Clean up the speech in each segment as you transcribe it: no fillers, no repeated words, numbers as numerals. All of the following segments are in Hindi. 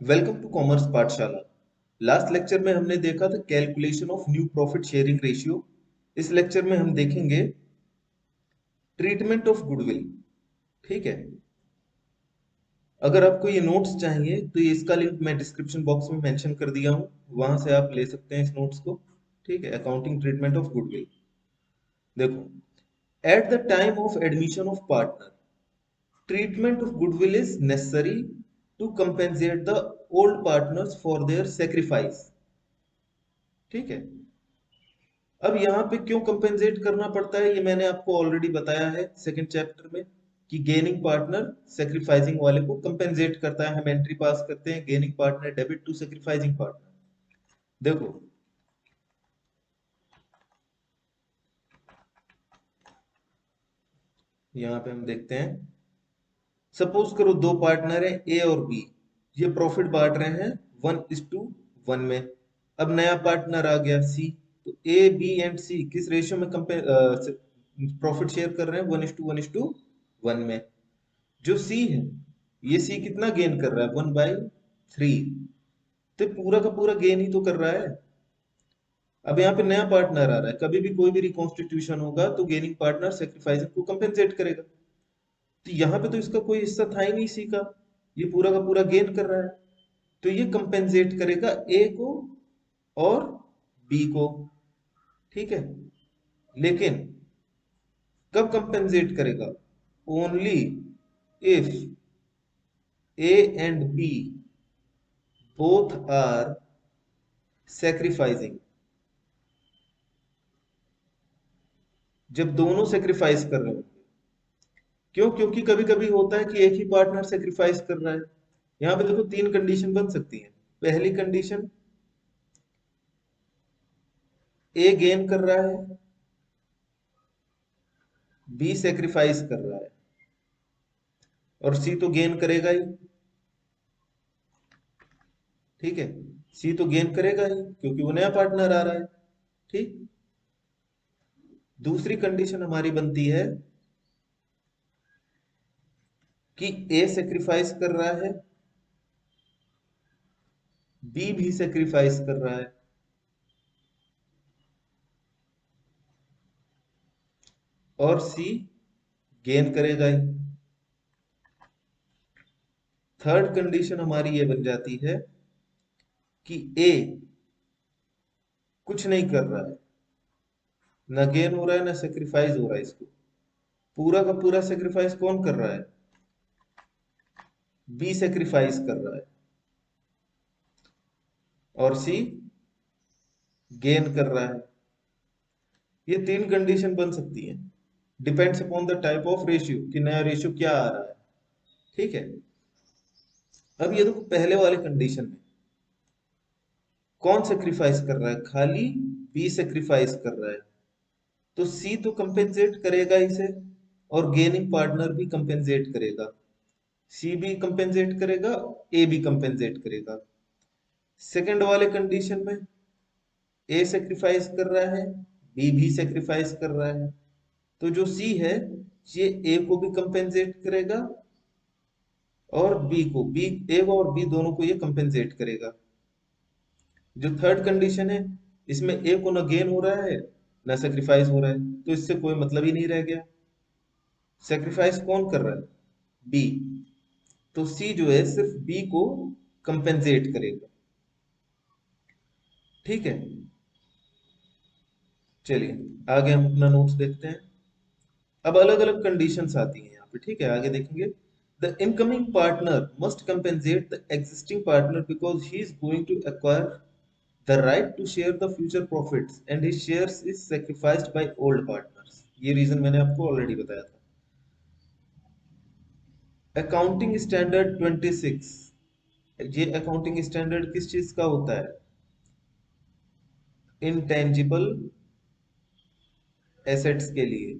वेलकम टू कॉमर्स पाठशाला। लास्ट लेक्चर में हमने देखा था calculation of new profit sharing ratio. इस लेक्चर में हम देखेंगे ट्रीटमेंट ऑफ गुडविल। ठीक है, अगर आपको ये नोट्स चाहिए तो ये इसका लिंक मैं डिस्क्रिप्शन बॉक्स में मेंशन कर दिया हूँ, वहां से आप ले सकते हैं इस नोट्स को। ठीक है, अकाउंटिंग ट्रीटमेंट ऑफ गुडविल। देखो, at the time of admission of partner, treatment of goodwill is necessary to compensate the old partners for their sacrifice। ठीक है, अब यहाँ पे क्यों कंपेंसेट करना पड़ता है ये मैंने आपको ऑलरेडी बताया है सेकंड चैप्टर में कि गेनिंग पार्टनर सेक्रीफाइसिंग वाले को कंपेंसेट करता है। हम एंट्री पास करते हैं gaining partner debit to sacrificing partner. देखो, यहाँ पे हम देखते हैं, सपोज करो दो पार्टनर हैं ए और बी, ये प्रॉफिट बांट रहे हैं 1:1 में। अब नया पार्टनर आ गया सी, तो ए बी एंड सी किस रेशियो में प्रॉफिट शेयर कर रहे हैं? 1:1 में। जो सी है, ये सी कितना गेन कर रहा है? 1/3। तो पूरा का पूरा गेन ही तो कर रहा है। अब यहाँ पे नया पार्टनर आ रहा है, कभी भी कोई भी रिकॉन्स्टिट्यूशन होगा तो गेनिंग पार्टनर सेक्रीफाइसिंग को कंपेंसेट करेगा। तो यहाँ पे तो इसका कोई हिस्सा था ही नहीं सी का, ये पूरा का पूरा गेन कर रहा है, तो ये कंपेंसेट करेगा ए को और बी को। ठीक है, लेकिन कब कंपेंसेट करेगा? Only if A and B both are sacrificing. जब दोनों सेक्रीफाइस कर रहे हो। क्यों? क्योंकि कभी कभी होता है कि एक ही पार्टनर सेक्रीफाइस कर रहा है। यहाँ पे देखो तीन कंडीशन बन सकती है। पहली कंडीशन, ए गेन कर रहा है, बी सेक्रीफाइस कर रहा है, और सी तो गेन करेगा ही। ठीक है, सी तो गेन करेगा ही क्योंकि वो नया पार्टनर आ रहा है। ठीक, दूसरी कंडीशन हमारी बनती है कि ए सेक्रीफाइस कर रहा है, बी भी सेक्रीफाइस कर रहा है, और सी गेन करेगा ही। थर्ड कंडीशन हमारी ये बन जाती है कि ए कुछ नहीं कर रहा है, न गेन हो रहा है, न सेक्रीफाइस हो रहा है। इसको पूरा का पूरा सेक्रीफाइस कौन कर रहा है? बी सेक्रीफाइस कर रहा है, और सी गेन कर रहा है। ये तीन कंडीशन बन सकती है, depends upon the type of ratio कि नया रेशियो क्या आ रहा है। ठीक है, अब ये देखो पहले वाले कंडीशन में कौन सेक्रीफाइस कर रहा है? खाली बी सेक्रीफाइस कर रहा है, तो सी तो कंपेंसेट करेगा इसे, और गेनिंग पार्टनर भी कंपेंसेट करेगा। सी भी कंपेंसेट करेगा, ए भी कंपेंसेट करेगा। सेकंड वाले कंडीशन में ए सेक्रीफाइस कर रहा है, बी भी सेक्रीफाइस कर रहा है, तो जो सी है ये ए को भी कंपेंसेट करेगा, और बी को बी ए और बी दोनों को ये कंपेंसेट करेगा। जो थर्ड कंडीशन है, इसमें ए को न गेन हो रहा है न सेक्रीफाइस हो रहा है, तो इससे कोई मतलब ही नहीं रह गया। सेक्रीफाइस कौन कर रहा है? बी। तो सी जो है सिर्फ बी को कंपेंसेट करेगा। ठीक है, चलिए आगे हम अपना नोट्स देखते हैं। अब अलग अलग कंडीशंस आती हैं यहाँ पे। ठीक है, आगे देखेंगे। The incoming partner must compensate the existing partner because he is going to acquire the right to share the future profits and his shares is sacrificed by old partners। ये रीजन मैंने आपको ऑलरेडी बताया था। अकाउंटिंग स्टैंडर्ड 26, ये अकाउंटिंग स्टैंडर्ड किस चीज का होता है? इनटेंजिबल एसेट्स के लिए।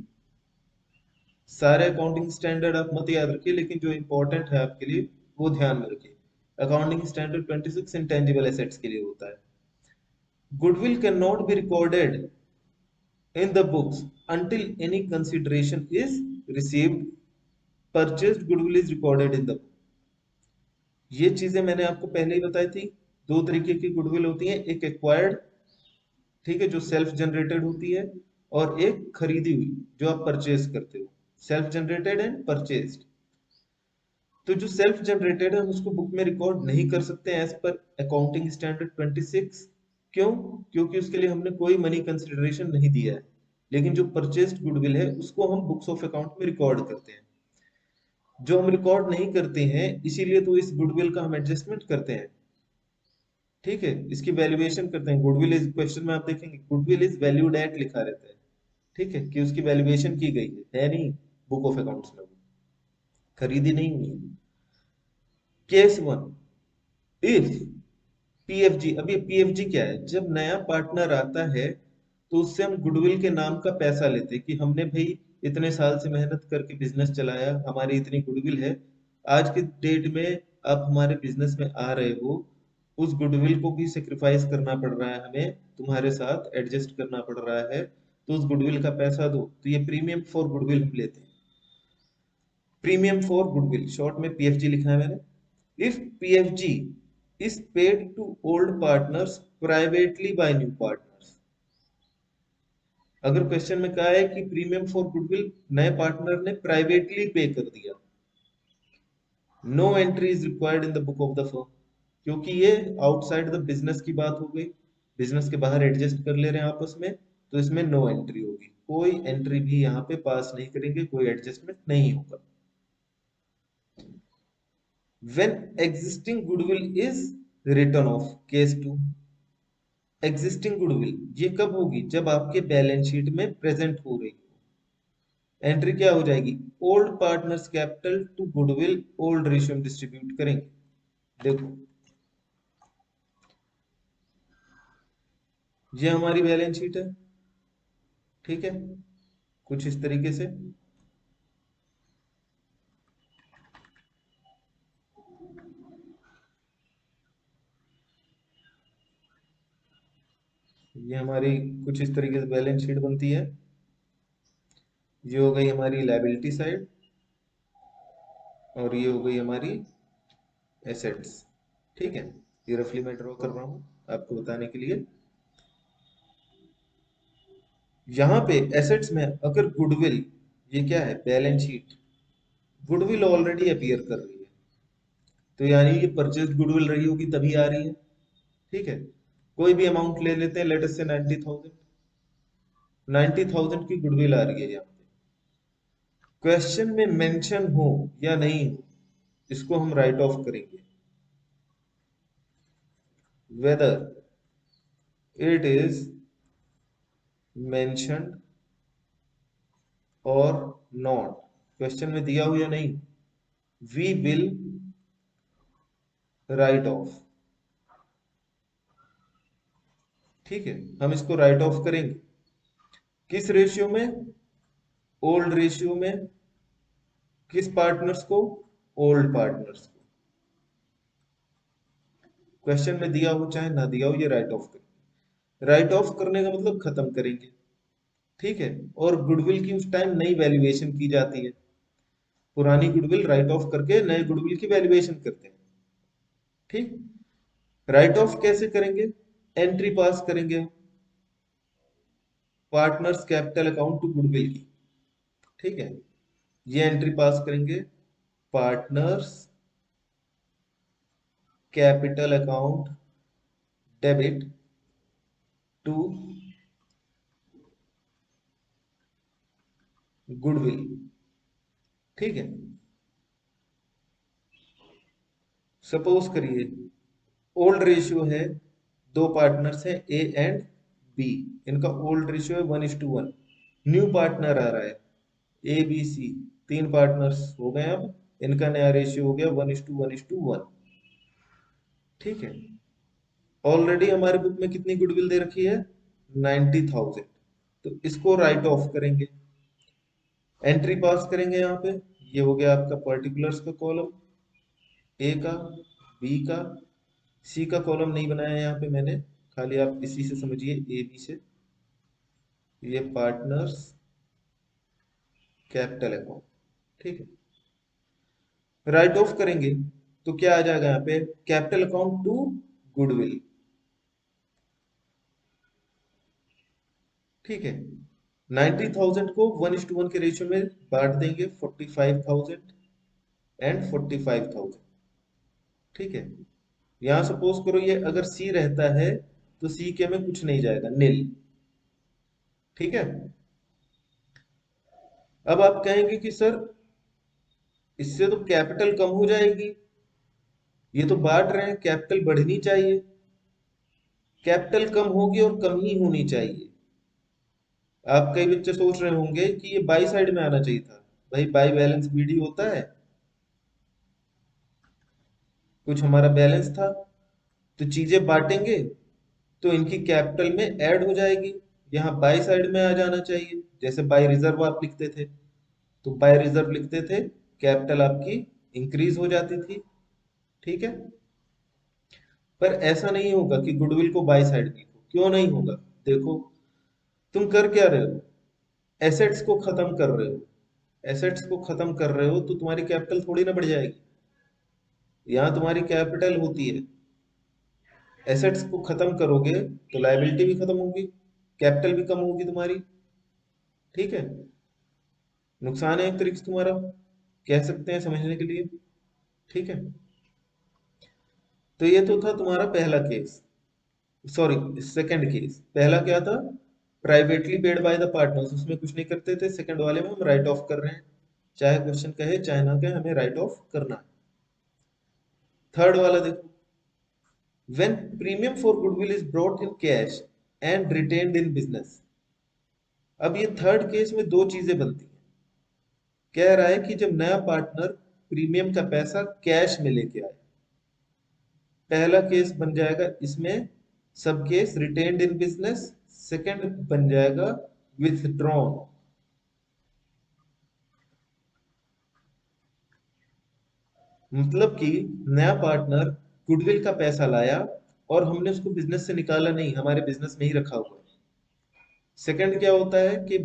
सारे अकाउंटिंग स्टैंडर्ड आप मत याद रखिए, लेकिन जो इंपॉर्टेंट है आपके लिए वो ध्यान में रखिए। अकाउंटिंग स्टैंडर्ड 26 इंटेंजिबल एसेट्स के लिए होता है। Goodwill can not be recorded in the books until any consideration is received। purchased goodwill is recorded in the book। ये चीजें मैंने आपको पहले ही बताई थी। दो तरीके की गुडविल होती है, एक एक्वायर्ड, ठीक है, जो सेल्फ जनरेटेड होती है, और एक खरीदी हुई जो आप परचेज करते हो। Self generated and purchased. तो जो सेल्फ जनरेटेड है हम उसको बुक में रिकॉर्ड नहीं कर सकते एज पर अकाउंटिंग स्टैंडर्ड 26। क्यों? क्योंकि उसके लिए हमने कोई मनी कंसिडरेशन नहीं दिया है। लेकिन जो परचेज्ड गुडविल है उसको हम बुक्स ऑफ अकाउंट में रिकॉर्ड करते हैं। जो हम रिकॉर्ड नहीं करते हैं इसीलिए तो इस गुडविल का हम एडजस्टमेंट करते हैं। ठीक है, इसकी वैल्यूएशन करते हैं। गुडविल इज, क्वेश्चन में आप देखेंगे गुडविल इज वैल्यूड एट लिखा रहता है। ठीक है, कि उसकी वैल्यूएशन की गई है नहीं बुक ऑफ अकाउंट्स में, खरीदी नहीं हुई है। Case one, if PFG. अब ये पीएफजी क्या है? जब नया पार्टनर आता है तो उससे हम गुडविल के नाम का पैसा लेते हैं कि हमने भाई इतने साल से मेहनत करके बिजनेस चलाया, हमारी इतनी गुडविल है, आज के डेट में आप हमारे बिजनेस में आ रहे हो, उस गुडविल को भी सेक्रीफाइस करना पड़ रहा है, हमें तुम्हारे साथ एडजस्ट करना पड़ रहा है, तो उस गुडविल का पैसा दो। तो ये प्रीमियम फॉर गुडविल हम लेते हैं। प्रीमियम फॉर गुडविल, शॉर्ट में पीएफजी लिखा है मैंने। If PFG is paid to old partners privately by new partners। अगर क्वेश्चन में कहा है कि प्रीमियम फॉर गुडविल नए पार्टनर ने प्राइवेटली पे कर दिया, no entry is required in the book of the firm, क्योंकि ये आउटसाइड द बिजनेस की बात हो गई, बिजनेस के बाहर एडजस्ट कर ले रहे हैं आपस में, तो इसमें नो एंट्री होगी। कोई एंट्री भी यहाँ पे पास नहीं करेंगे, कोई एडजस्टमेंट नहीं होगा। when existing goodwill is written off, case two, existing goodwill ये कब होगी? जब आपके बैलेंस शीट में प्रेजेंट हो रही हो। एंट्री क्या हो जाएगी? Old partners capital to goodwill old ratio में डिस्ट्रीब्यूट करेंगे। देखो, ये हमारी बैलेंस शीट है, ठीक है, कुछ इस तरीके से। ये हमारी कुछ इस तरीके से बैलेंस शीट बनती है। ये हो गई हमारी लायबिलिटी साइड, और ये हो गई हमारी एसेट्स। ठीक है, ये रफली मैं ड्रॉ कर रहा हूं आपको बताने के लिए। यहाँ पे एसेट्स में अगर गुडविल, ये क्या है? Balance sheet, goodwill already appear कर रही है, तो यानी ये परचेज गुडविल रही होगी तभी आ रही है। ठीक है, कोई भी अमाउंट ले लेते हैं, लेट अस से 90,000। 90,000 की गुडविल आ रही है यहाँ पे। क्वेश्चन में मेंशन हो या नहीं हो, इसको हम राइट ऑफ करेंगे, वेदर इट इज मेंशन्ड और नॉट। क्वेश्चन में दिया हो या नहीं, वी विल राइट ऑफ। ठीक है, हम इसको राइट ऑफ करेंगे। किस रेशियो में? ओल्ड रेशियो में। किस पार्टनर्स को? ओल्ड पार्टनर्स को। क्वेश्चन में दिया हो चाहे ना दिया हो, ये राइट ऑफ करेंगे। राइट ऑफ करने का मतलब खत्म करेंगे। ठीक है, और गुडविल की उस टाइम नई वैल्यूएशन की जाती है। पुरानी गुडविल राइट ऑफ करके नए गुडविल की वैल्यूएशन करते हैं। ठीक, राइट ऑफ कैसे करेंगे? एंट्री पास करेंगे, partners capital account to goodwill की। ठीक है, ये एंट्री पास करेंगे, partners capital account debit to goodwill. ठीक है, सपोज करिए ओल्ड रेशियो है, दो पार्टनर्स है ए एंड बी, इनका ओल्ड रेशियो है 1:1। न्यू पार्टनर आ रहा है ए बी सी, तीन पार्टनर्स हो गए, अब इनका नया रेशियो हो गया 1:1:1। ठीक है, ऑलरेडी हमारे बुक में कितनी गुडविल दे रखी है? 90,000। तो इसको राइट ऑफ करेंगे, एंट्री पास करेंगे यहाँ पे। ये हो गया आपका पर्टिकुलर्स का कॉलम, ए का, बी का, सी का कॉलम नहीं बनाया यहाँ पे मैंने, खाली आप इसी से समझिए, ए बी से। ये पार्टनर्स कैपिटल अकाउंट। ठीक है, राइट ऑफ करेंगे। तो क्या आ जाएगा यहाँ पे, कैपिटल अकाउंट टू गुडविल। ठीक है, 90,000 को 1:1 के रेशियो में बांट देंगे, 45,000 एंड 45,000। ठीक है, यहां सपोज करो ये अगर सी रहता है तो सी के में कुछ नहीं जाएगा, नील। ठीक है, अब आप कहेंगे कि सर इससे तो कैपिटल कम हो जाएगी, ये तो बांट रहे हैं, कैपिटल बढ़नी चाहिए। कैपिटल कम होगी और कम ही होनी चाहिए। आप कई बच्चे सोच रहे होंगे कि ये बाई साइड में आना चाहिए था। भाई बाई बैलेंस बीडी होता है, कुछ हमारा बैलेंस था तो चीजें बांटेंगे तो इनकी कैपिटल में ऐड हो जाएगी। यहाँ बाई साइड में आ जाना चाहिए, जैसे बाई रिजर्व आप लिखते थे, तो बाय रिजर्व लिखते थे, कैपिटल आपकी इंक्रीज हो जाती थी। ठीक है, पर ऐसा नहीं होगा कि गुडविल को बाय साइड लिखो। क्यों नहीं होगा, देखो तुम कर क्या रहे हो, एसेट्स को खत्म कर रहे हो। एसेट्स को खत्म कर रहे हो तो तुम्हारी कैपिटल थोड़ी ना बढ़ जाएगी। यहाँ तुम्हारी कैपिटल होती है, एसेट्स को खत्म करोगे तो लायबिलिटी भी खत्म होगी, कैपिटल भी कम होगी तुम्हारी। ठीक है, नुकसान है एक तरीके से तुम्हारा, कह सकते हैं समझने के लिए। ठीक है, तो ये तो था तुम्हारा पहला केस, सॉरी सेकंड केस। पहला क्या था, privately paid by the partners, उसमें कुछ नहीं करते थे। सेकंड वाले में हम राइट ऑफ कर रहे हैं, चाहे क्वेश्चन कहे चाहे ना कहे, हमें राइट ऑफ करना है। थर्ड वाला देखो, when premium for goodwill is brought in cash and retained in business. अब ये थर्ड केस में दो चीजें बनती हैं। कह रहा है कि जब नया पार्टनर प्रीमियम का पैसा कैश में लेके आए, पहला केस बन जाएगा इसमें सब case retained in business, second बन जाएगा विथड्रॉन। मतलब कि नया पार्टनर गुडविल का पैसा लाया और हमने उसको बिजनेस से निकाला नहीं, हमारे बिजनेस में ही रखा हुआ है। सेकंड क्या होता है कि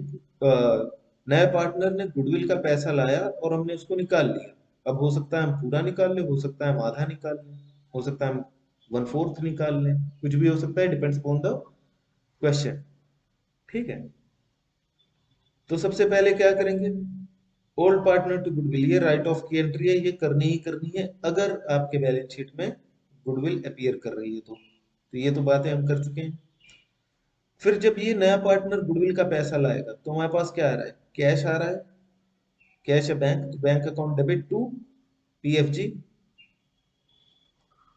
नए पार्टनर ने गुडविल का पैसा लाया और हमने उसको निकाल लिया। अब हो सकता है हम पूरा निकाल लें, हो सकता है हम आधा निकाल लें, हो सकता है हम 1/4 निकाल लें, कुछ भी हो सकता है, डिपेंड्स अपॉन द क्वेश्चन। ठीक है, तो सबसे पहले क्या करेंगे, ओल्ड पार्टनर टू गुडविल, ये राइट ऑफ की एंट्री है, ये करनी ही करनी है अगर आपके बैलेंस शीट में गुडविल अपीयर कर रही है तो ये तो बातें हम कर चुके हैं। फिर जब ये नया पार्टनर गुडविल का पैसा लाएगा तो हमारे पास क्या आ रहा है, कैश आ रहा है, कैश या बैंक, तो bank account debit to PFG.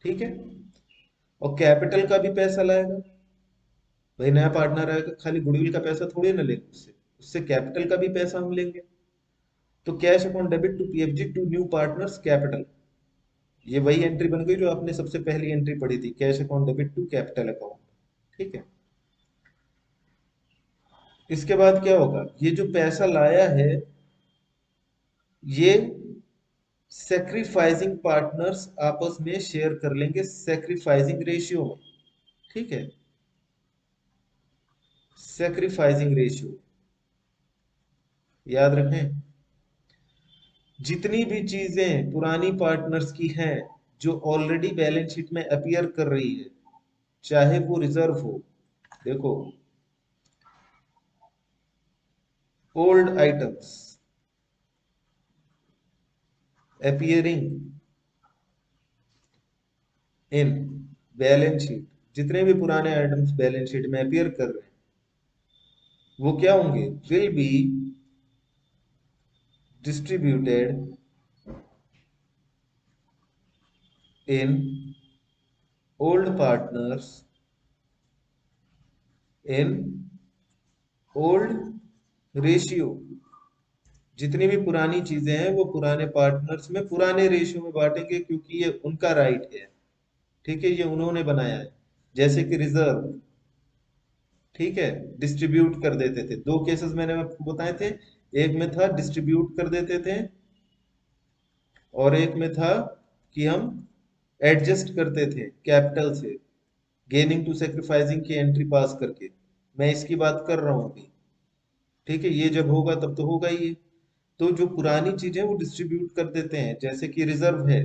ठीक है, और कैपिटल का भी पैसा लाएगा। भाई नया पार्टनर आएगा, खाली गुडविल का पैसा थोड़ी ना लेंगे उससे, उससे कैपिटल का भी पैसा हम लेंगे। तो cash account debit to PFG to new partners capital, ये वही एंट्री बन गई जो आपने सबसे पहली एंट्री पढ़ी थी, cash account debit to capital account. ठीक है, इसके बाद क्या होगा, ये जो पैसा लाया है ये सेक्रीफाइसिंग पार्टनर्स आपस में शेयर कर लेंगे, सेक्रीफाइसिंग रेशियो में। ठीक है, सेक्रीफाइसिंग रेशियो याद रखें। जितनी भी चीजें पुरानी पार्टनर्स की हैं जो ऑलरेडी बैलेंस शीट में अपीयर कर रही है, चाहे वो रिजर्व हो, देखो old items appearing in balance sheet, जितने भी पुराने आइटम्स बैलेंस शीट में अपीयर कर रहे हैं वो क्या होंगे, will be distributed in old partners in old ratio. जितनी भी पुरानी चीजें हैं वो पुराने पार्टनर्स में पुराने रेशियो में बांटेंगे, क्योंकि ये उनका राइट है। ठीक है, ये उन्होंने बनाया है। जैसे कि रिजर्व, ठीक है, डिस्ट्रीब्यूट कर देते थे, दो केसेस मैंने आपको बताए थे, एक में था डिस्ट्रीब्यूट कर देते थे और एक में था कि हम एडजस्ट करते थे कैपिटल से, गेनिंग टू सेक्रीफाइसिंग की एंट्री पास करके। मैं इसकी बात कर रहा हूं अभी। ठीक है, ये जब होगा तब तो होगा ही ये। तो जो पुरानी चीजें वो डिस्ट्रीब्यूट कर देते हैं, जैसे कि रिजर्व है,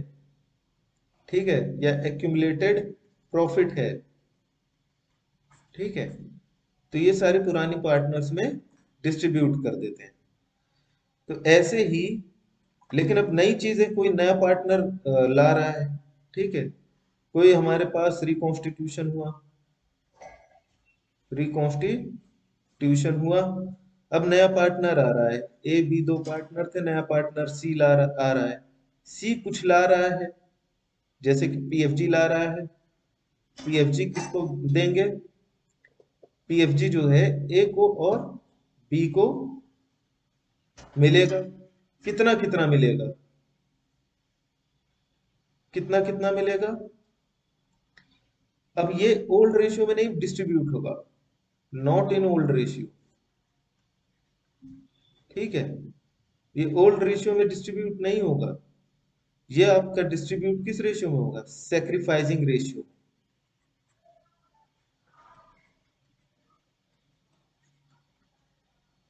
ठीक है, या एक्यूमुलेटेड प्रॉफिट है। ठीक है, तो ये सारे पुरानी पार्टनर्स में डिस्ट्रीब्यूट कर देते हैं। तो ऐसे ही, लेकिन अब नई चीज है, कोई नया पार्टनर ला रहा है। ठीक है, कोई हमारे पास रिकॉन्स्टिट्यूशन हुआ, रिकॉन्स्टिट्यूशन हुआ, अब नया पार्टनर आ रहा है। ए बी दो पार्टनर थे, नया पार्टनर सी आ रहा है। सी कुछ ला रहा है, जैसे कि पीएफजी ला रहा है। पीएफजी किसको देंगे? पीएफजी जो है ए को और बी को मिलेगा। कितना कितना मिलेगा? कितना कितना मिलेगा? अब ये ओल्ड रेशियो में नहीं डिस्ट्रीब्यूट होगा, नॉट इन ओल्ड रेशियो। ठीक है, ये ओल्ड रेशियो में डिस्ट्रीब्यूट नहीं होगा। ये आपका डिस्ट्रीब्यूट किस रेशियो में होगा? Sacrificing ratio.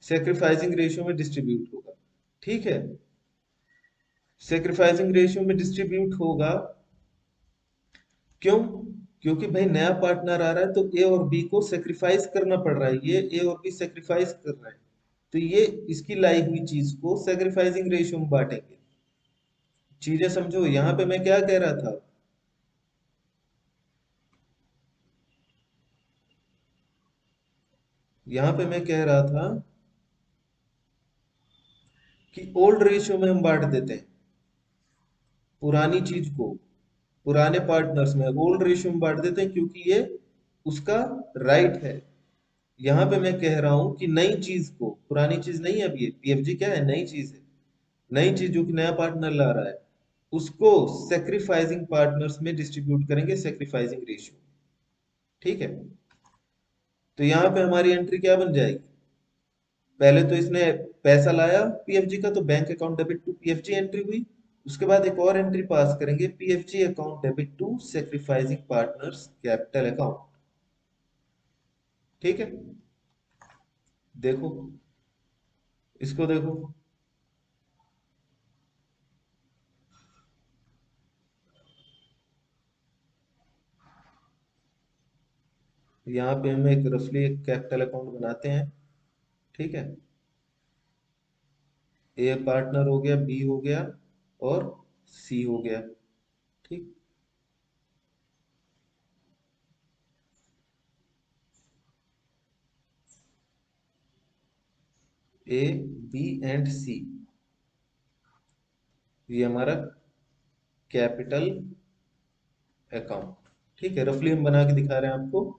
सेक्रीफाइसिंग रेशियो में डिस्ट्रीब्यूट होगा। ठीक है, सेक्रीफाइसिंग रेशियो में डिस्ट्रीब्यूट होगा। क्यों? क्योंकि भाई नया पार्टनर आ रहा है, तो ए और बी को सेक्रीफाइस करना पड़ रहा है। ये ए और बी सेक्रीफाइस कर रहा है, तो ये इसकी लाई हुई चीज को सेक्रीफाइसिंग रेशियो में बांटेंगे। चीजें समझो, यहां पे मैं क्या कह रहा था? यहां पे मैं कह रहा था कि ओल्ड रेशियो में हम बांट देते हैं पुरानी चीज को, पुराने पार्टनर्स में ओल्ड रेशियो में बांट देते हैं, क्योंकि ये उसका राइट है। यहाँ पे मैं कह रहा हूं कि नई चीज को, पुरानी चीज नहीं है। अब ये पीएफजी क्या है? नई चीज है। नई चीज जो कि नया पार्टनर ला रहा है, उसको सेक्रीफाइसिंग पार्टनर्स में डिस्ट्रीब्यूट करेंगे, सेक्रीफाइसिंग रेशियो। ठीक है, तो यहाँ पे हमारी एंट्री क्या बन जाएगी? पहले तो इसने पैसा लाया पीएफजी का, तो bank account debit to PFG entry हुई। उसके बाद एक और एंट्री पास करेंगे, PFG account debit to sacrificing partners capital account. ठीक है, देखो, इसको देखो। यहाँ पे हम एक रफली एक कैपिटल अकाउंट बनाते हैं। ठीक है, ए पार्टनर हो गया, बी हो गया, और सी हो गया। ठीक, ए बी एंड सी, ये हमारा कैपिटल अकाउंट। ठीक है, रफली हम बना के दिखा रहे हैं आपको।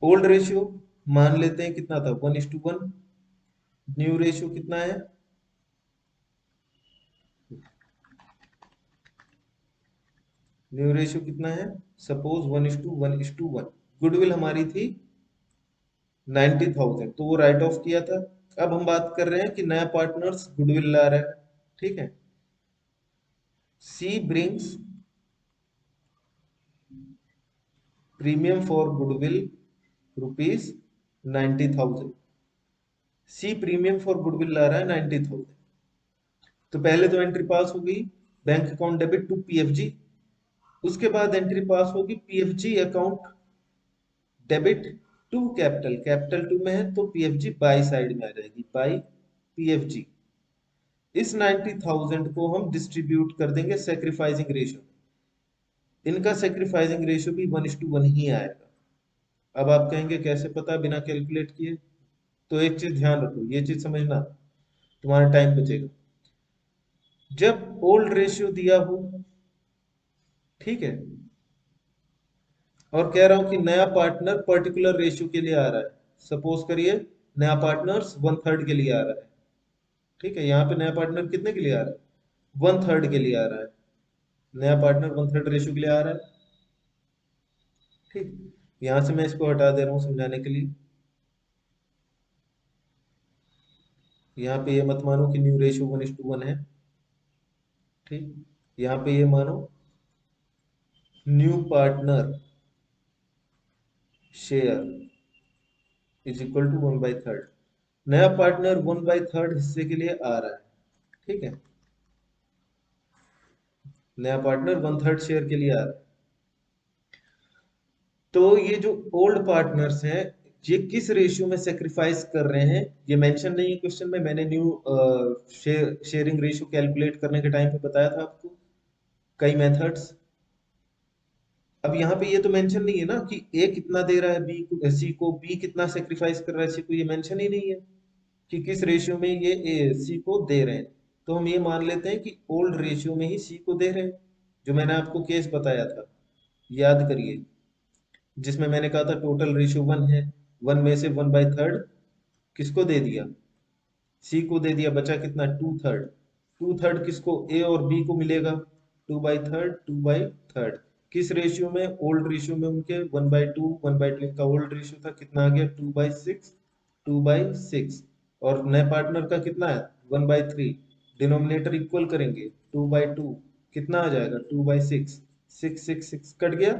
ओल्ड रेशियो मान लेते हैं कितना था? 1:1। न्यू रेशियो कितना है? न्यू रेशियो कितना है? सपोज 1:1:1। गुडविल हमारी थी 90,000, तो वो राइट ऑफ किया था। अब हम बात कर रहे हैं कि नया पार्टनर्स गुडविल ला रहा है। ठीक है, C brings premium for goodwill rupees 90,000। C premium for goodwill ला रहा है 90,000। तो पहले तो एंट्री पास हो गई, bank account debit to PFG. उसके बाद एंट्री पास होगी PFG account debit to capital. Capital two में है तो पीएफजी बाई साइड में आ जाएगी, बाई पीएफजी। इस 90,000 को हम डिस्ट्रीब्यूट कर देंगे सेक्रीफाइसिंग रेशियो। इनका सेक्रीफाइसिंग रेशियो भी 1:1 ही आएगा। अब आप कहेंगे कैसे पता बिना कैलकुलेट किए? तो एक चीज ध्यान रखो, ये चीज समझना, तुम्हारा टाइम बचेगा। जब ओल्ड रेशियो दिया हो, ठीक है, और कह रहा हूं कि नया पार्टनर पर्टिकुलर रेशियो के लिए आ रहा है, सपोज करिए नया पार्टनर 1/3 के लिए आ रहा है। ठीक है, यहाँ पे नया पार्टनर कितने के लिए आ रहा है? 1/3 के लिए आ रहा है। नया पार्टनर 1/3 रेशियो के लिए आ रहा है। ठीक, यहां से मैं इसको हटा दे रहा हूँ समझाने के लिए। यहाँ पे ये मत मानो कि न्यू रेशियो 1:1 है। ठीक, यहाँ पे ये मानो new partner share is equal to 1/3। नया पार्टनर 1/3 हिस्से के लिए आ रहा है। ठीक है, नया पार्टनर 1/3 शेयर के लिए आ रहा है। तो ये जो ओल्ड पार्टनर्स हैं, ये किस रेशियो में सेक्रीफाइस कर रहे हैं, ये मेंशन नहीं है क्वेश्चन में। मैंने न्यू शेयरिंग रेशियो कैलकुलेट करने के टाइम पे बताया था आपको कई मेथड्स। अब यहाँ पे ये तो मेंशन नहीं है ना कि ए कितना दे रहा है बी को, सी को, बी कितना सेक्रीफाइस कर रहा है सी को, ये मेंशन ही नहीं है कि किस रेशियो में ये ए सी को दे रहे हैं। तो हम ये मान लेते हैं कि ओल्ड रेशियो में ही सी को दे रहे हैं, जो मैंने आपको केस बताया था, याद करिए, जिसमें मैंने कहा था टोटल रेशियो 1 है, 1 में से 1/3 किसको दे दिया, सी को दे दिया, बचा कितना, 2/3। 2/3 किसको, ए और बी को मिलेगा, 2/3, 2/3। किस रेशियो में, ओल्ड रेशियो में उनके, 1/2, 1/2 का ओल्ड रेशियो था, कितना आ गया, 2/6, 2/6। और नए पार्टनर का कितना है, 1/3। डिनोमिनेटर इक्वल करेंगे, 2/2 कितना आ जाएगा, 2/6, 6 6 6 कट गया,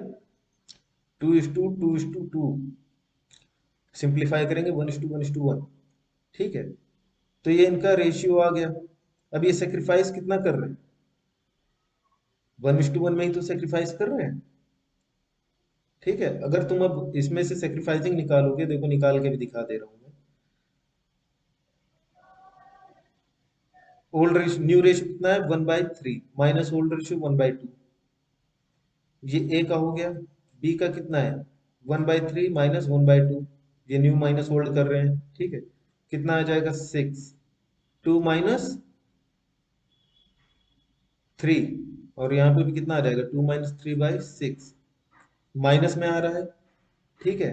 2:2:2, सिंप्लीफाई करेंगे 1:1:1। ठीक है, तो ये इनका रेशियो आ गया। अब ये सेक्रीफाइस कितना कर रहे हैं, 1:1 में ही तो सेक्रीफाइस कर रहे हैं। ठीक है, अगर तुम अब इसमें से सेक्रीफाइसिंग निकालोगे, देखो निकाल के भी दिखा दे रहा हूं मैं। ओल्ड रेशियो, न्यू रेशियो कितना है, 1/3 माइनस ओल्ड रेशियो 1/2, ये ए का हो गया। बी का कितना है, 1/3 माइनस 1/2, ये न्यू माइनस ओल्ड कर रहे हैं। ठीक है, कितना आ जाएगा, 6, 2 माइनस 3, और यहाँ पे भी कितना आ जाएगा, 2 माइनस 3/6, माइनस में आ रहा है। ठीक है,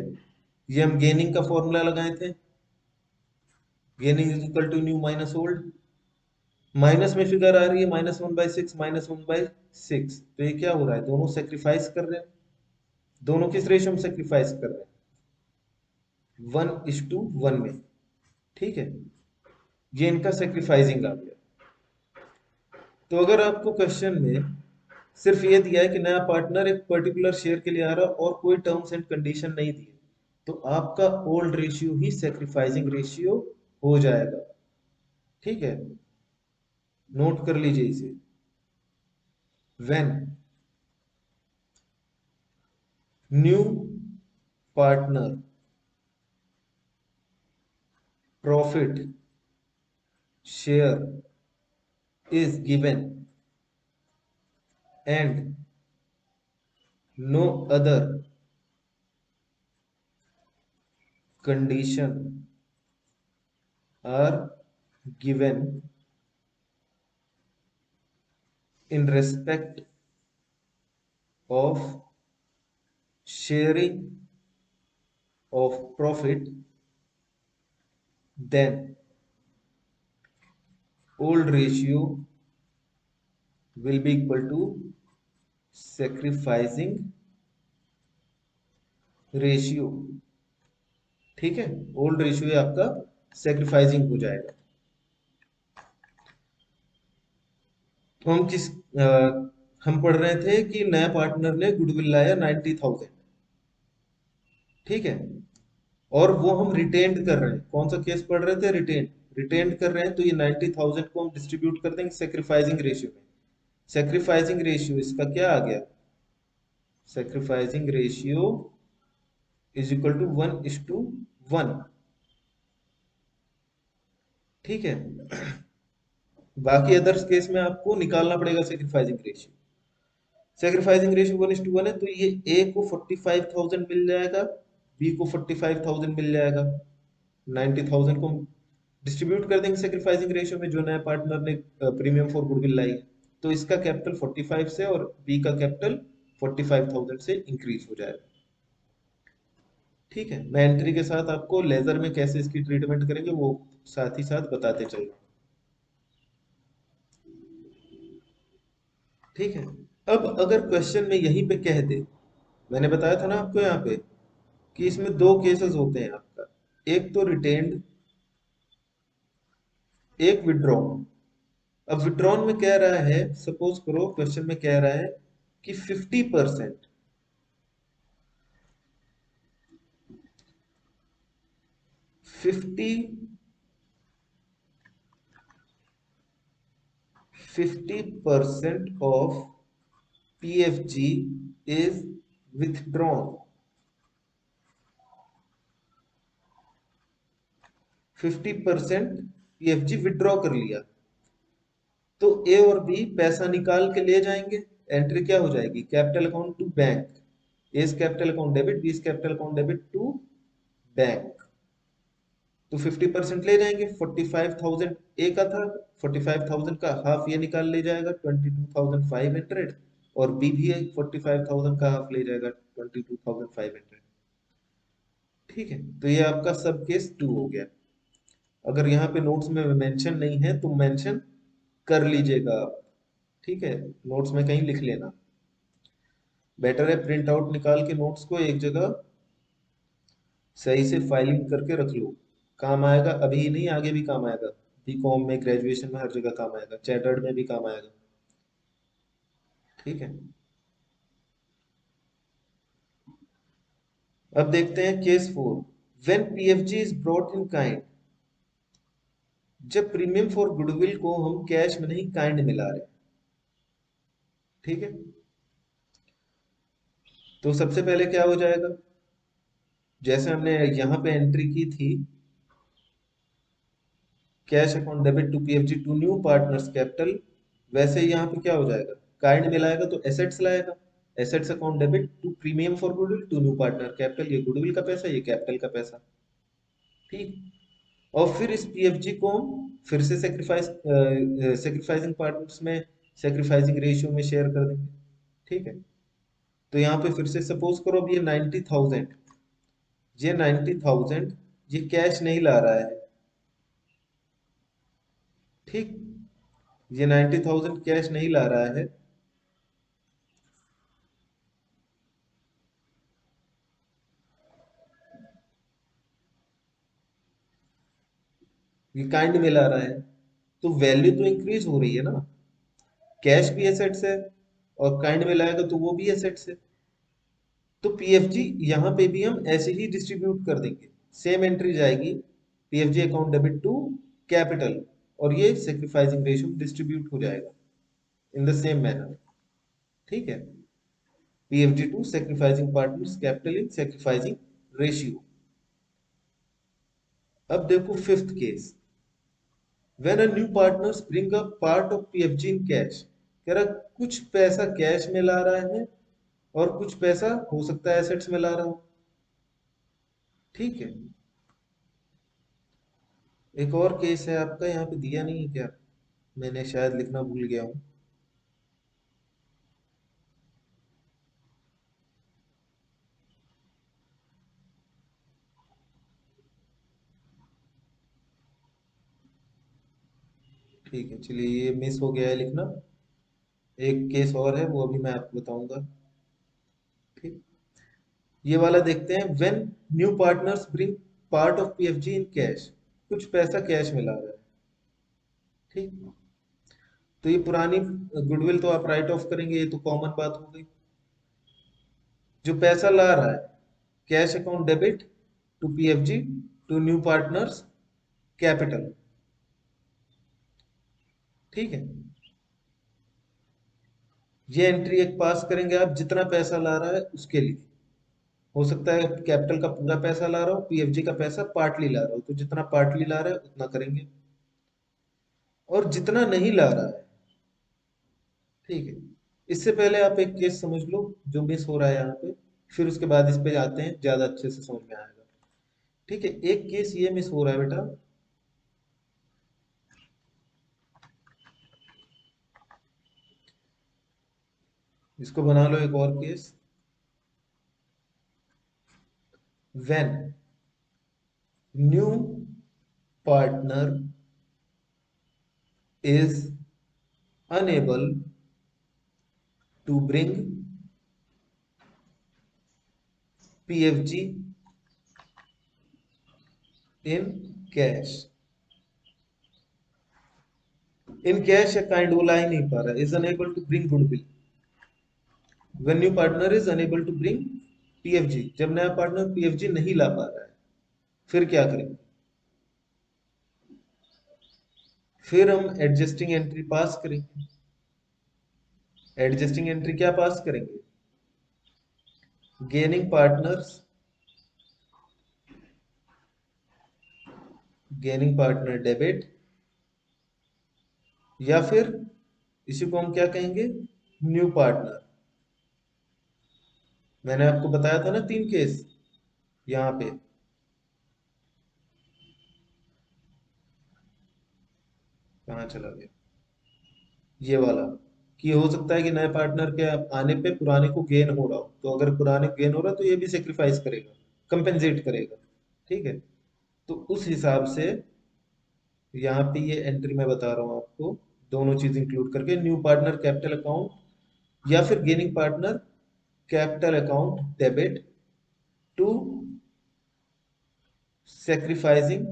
ये हम गेनिंग का फॉर्मूला लगाए थे, gaining is equal to new minus old. Minus में फिगर आ रही है, -1/6, -1/6, तो ये क्या हो रहा है, दोनों सेक्रीफाइस कर रहे हैं। दोनों किस रेशियो में सेक्रीफाइस कर रहे हैं, 1:1 में। ठीक है, ये इनका सेक्रीफाइसिंग आ गया। तो अगर आपको क्वेश्चन में सिर्फ ये दिया है कि नया पार्टनर एक पर्टिकुलर शेयर के लिए आ रहा है और कोई टर्म्स एंड कंडीशन नहीं दी है, तो आपका ओल्ड रेशियो ही सेक्रीफाइसिंग रेशियो हो जाएगा। ठीक है, नोट कर लीजिए इसे। when new partner profit share is given and no other condition are given in respect of sharing of profit, then old ratio will be equal to sacrificing ratio। ठीक है, ओल्ड रेशियो आपका सेक्रीफाइसिंग हो जाएगा। तो हम हम पढ़ रहे थे कि नया पार्टनर ने गुडविल लाया 90,000। ठीक है, और वो हम रिटेन्ड कर रहे हैं, कौन सा केस पढ़ रहे थे, रिटेन्ड, रिटेन्ड कर रहे हैं, तो ये 90,000 को हम डिस्ट्रीब्यूट कर देंगे सेक्रीफाइसिंग रेशियो में। सेक्रीफाइसिंग रेशियो इसका क्या आ गया, sacrificing ratio is equal to 1:1। ठीक है, बाकी अदर्स केस में आपको निकालना पड़ेगा सेक्रीफाइसिंग रेशियो। सेक्रीफाइसिंग रेशियो 1:1 है, तो ये ए को 45,000 मिल जाएगा, बी को 45,000 मिल जाएगा। 90,000 को डिस्ट्रीब्यूट कर देंगे सेक्रीफाइसिंग रेशियो में, जो नया पार्टनर ने प्रीमियम फॉर गुडविल लाई है। तो इसका कैपिटल 45 से और बी का कैपिटल 45,000 से इंक्रीज हो जाएगा। ठीक है, मैं एंट्री के साथ आपको लेजर में कैसे इसकी ट्रीटमेंट करेंगे वो साथ ही साथ बताते चल रहा हूँ। ठीक है, अब अगर क्वेश्चन में यहीं पे कह दे, मैंने बताया था ना आपको यहाँ पे कि इसमें दो केसेस होते हैं आपका, एक तो रिटेन्ड, एक विड्रॉन। अब विड्रॉन में कह रहा है, सपोज करो क्वेश्चन में कह रहा है कि 50%, 50% of PFG is withdrawn, 50% PFG withdraw कर लिया, तो ए और बी पैसा निकाल के ले जाएंगे। एंट्री क्या हो जाएगी? Capital account to bank, S capital account debit, बीस capital account debit to bank. तो 50% ले जाएंगे। 45,000 ए का था, 45,000 का हाफ ये निकाल ले जाएगा 22,500, और बी भी 45,000 का हाफ ले जाएगा 22,500। ठीक है, तो ये आपका सब केस 2 हो गया। अगर यहाँ पे नोट्स में मेंशन नहीं है तो मेंशन कर लीजिएगा आप। ठीक है, नोट्स में कहीं लिख लेना। बेटर है प्रिंट आउट निकाल के नोट्स को एक जगह सही से फाइलिंग करके रख लो, काम आएगा। अभी ही नहीं, आगे भी काम आएगा। बीकॉम में, ग्रेजुएशन में, हर जगह काम आएगा। चैटर्ड में भी काम आएगा। ठीक है, अब देखते हैं case 4। When PFG is brought in kind, जब प्रीमियम फॉर गुडविल को हम कैश में नहीं काइंड मिला रहे। ठीक है, तो सबसे पहले क्या हो जाएगा? जैसे हमने यहां पे एंट्री की थी, cash account debit to PFG to new partners capital, वैसे ही यहाँ पे क्या हो जाएगा? काइंड मिलाएगा तो एसेट्स लाएगा। Assets account debit to premium for goodwill to new partner capital, ये गुडविल का पैसा, ये कैपिटल का पैसा। ठीक, और फिर इस पीएफजी को हम फिर से सेक्रीफाइसिंग पार्टनर्स में, सेक्रीफाइसिंग रेशियो में शेयर कर देंगे। ठीक है, तो यहाँ पे फिर से सपोज करो अब ये 90,000, ये 90,000 ये कैश नहीं ला रहा है। ठीक, ये 90,000 कैश नहीं ला रहा है, ये काइंड में ला रहा है, तो वैल्यू तो इंक्रीज हो रही है ना। कैश भी एसेट्स है, और काइंड में लाएगा तो वो भी एसेट्स है। तो पीएफजी यहाँ पे भी हम ऐसे ही डिस्ट्रीब्यूट कर देंगे। सेम एंट्री जाएगी, PFG account debit to capital, और ये सेक्रीफाइसिंग रेशियो डिस्ट्रीब्यूट हो जाएगा इन द सेम मैनर। ठीक है, PFG to sacrificing partners capital in sacrificing ratio. अब देखो fifth case. When a new partners bring a part of PFG in cash, कह रहा कुछ पैसा कैश में ला रहा है और कुछ पैसा हो सकता है एसेट्स में ला रहा हो। ठीक है, एक और केस है आपका, यहाँ पे दिया नहीं है क्या? मैंने शायद लिखना भूल गया हूँ। ठीक है, चलिए ये मिस हो गया है लिखना। एक केस और है, वो अभी मैं आपको बताऊंगा। ठीक, ये वाला देखते हैं। When new partners bring part of PFG in cash, कुछ पैसा कैश में ला रहा है। ठीक, तो ये पुरानी गुडविल तो आप राइट ऑफ करेंगे, ये तो कॉमन बात हो गई। जो पैसा ला रहा है, cash account debit to PFG to new partners capital. ठीक है, ये एंट्री एक पास करेंगे आप, जितना पैसा ला रहा है उसके लिए। हो सकता है कैपिटल का पूरा पैसा ला रहा हो, पीएफजी का पैसा पार्टली ला रहा हो, तो जितना पार्टली ला रहा है उतना करेंगे, और जितना नहीं ला रहा है। ठीक है, इससे पहले आप एक केस समझ लो जो मिस हो रहा है यहाँ पे, फिर उसके बाद इस पे आते हैं, ज्यादा अच्छे से समझ में आएगा। ठीक है, एक केस ये मिस हो रहा है बेटा, इसको बना लो एक और case. When new partner is unable to bring PFG in cash, in cash या काइंड वो ला ही नहीं पा रहा, is unable to bring goodwill। when new partner is unable to bring PFG, जब नया पार्टनर PFG नहीं ला पा रहा है, फिर क्या करेंगे? फिर हम एडजस्टिंग एंट्री पास करेंगे। एडजस्टिंग एंट्री क्या पास करेंगे? Gaining partners, gaining partner debit, या फिर इसी को हम क्या कहेंगे? New partner. मैंने आपको बताया था ना 3 केस यहाँ पे। कहाँ चला गया? ये वाला, कि हो सकता है कि नए पार्टनर के आने पे पुराने को गेन हो रहा हो, तो अगर पुराने गेन हो रहा है तो ये भी सेक्रीफाइस करेगा, कंपेंसेट करेगा। ठीक है, तो उस हिसाब से यहाँ पे ये एंट्री मैं बता रहा हूँ आपको, दोनों चीज इंक्लूड करके, न्यू पार्टनर कैपिटल अकाउंट या फिर gaining partner capital account debit to sacrificing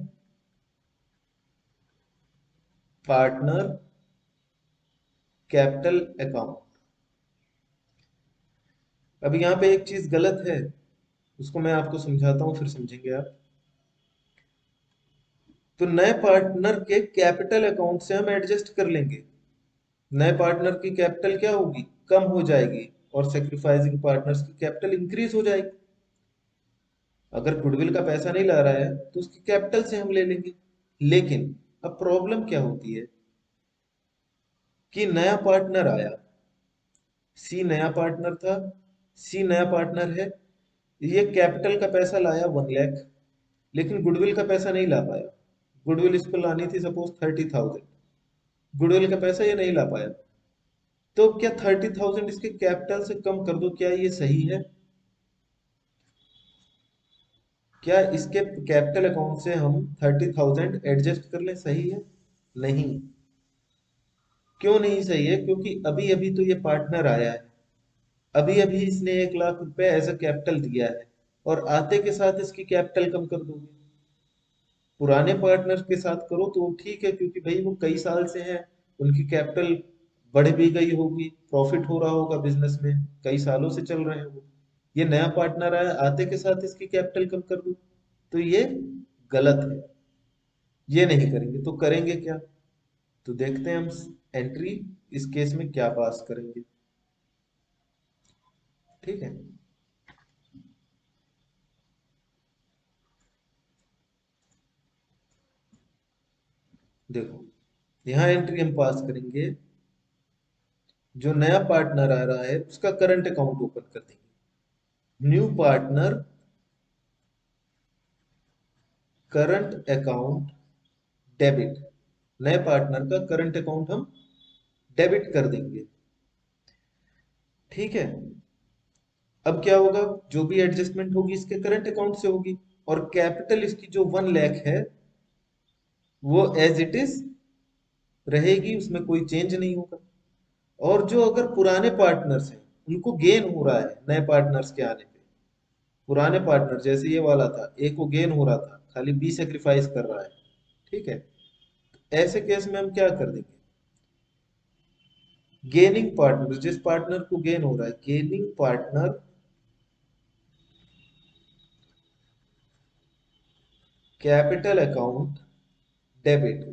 partner capital account. अब यहाँ पे एक चीज गलत है, उसको मैं आपको समझाता हूँ, फिर समझेंगे आप। तो नए पार्टनर के कैपिटल अकाउंट से हम एडजस्ट कर लेंगे, नए पार्टनर की कैपिटल क्या होगी? कम हो जाएगी, और सेक्रीफाइसिंग पार्टनर्स की कैपिटल इंक्रीज हो जाएगी। अगर गुडविल का पैसा नहीं ला रहा है तो उसकी कैपिटल से हम ले लेंगे। लेकिन अब प्रॉब्लम क्या होती है कि नया पार्टनर आया, सी नया पार्टनर था, सी नया पार्टनर है, ये कैपिटल का पैसा लाया 1 लाख, लेकिन गुडविल का पैसा नहीं ला पाया। गुडविल इस पर लानी थी सपोज 30,000, गुडविल का पैसा ये नहीं ला पाया। तो क्या 30,000 इसके कैपिटल से कम कर दो, क्या ये सही है? क्या इसके कैपिटल अकाउंट से हम 30,000 एडजस्ट कर लें? सही है? नहीं। क्यों नहीं सही है? क्योंकि अभी अभी तो ये पार्टनर आया है, अभी अभी इसने 1 लाख रुपए एज अ कैपिटल दिया है, और आते के साथ इसकी कैपिटल कम कर दोगे। पुराने पार्टनर के साथ करो तो ठीक है, क्योंकि भाई वो कई साल से हैं, उनकी कैपिटल बढ़ भी गई होगी, प्रॉफिट हो रहा होगा बिजनेस में, कई सालों से चल रहे हैं वो। ये नया पार्टनर आया, आते के साथ इसकी कैपिटल कम कर दो, तो ये गलत है। ये नहीं करेंगे तो करेंगे क्या? तो देखते हैं हम एंट्री इस केस में क्या पास करेंगे। ठीक है, देखो यहाँ एंट्री हम पास करेंगे, जो नया पार्टनर आ रहा है उसका करंट अकाउंट ओपन कर देंगे। New partner current account debit, नए पार्टनर का करंट अकाउंट हम डेबिट कर देंगे। ठीक है, अब क्या होगा? जो भी एडजस्टमेंट होगी इसके करंट अकाउंट से होगी, और कैपिटल इसकी जो 1 लाख है वो एज इट इज रहेगी, उसमें कोई चेंज नहीं होगा। और जो अगर पुराने पार्टनर्स हैं उनको गेन हो रहा है नए पार्टनर्स के आने पे, पुराने पार्टनर जैसे ये वाला था, ए को गेन हो रहा था, खाली बी सेक्रीफाइस कर रहा है। ठीक है, ऐसे केस में हम क्या कर देंगे? गेनिंग पार्टनर, जिस पार्टनर को गेन हो रहा है, gaining partner capital account debit,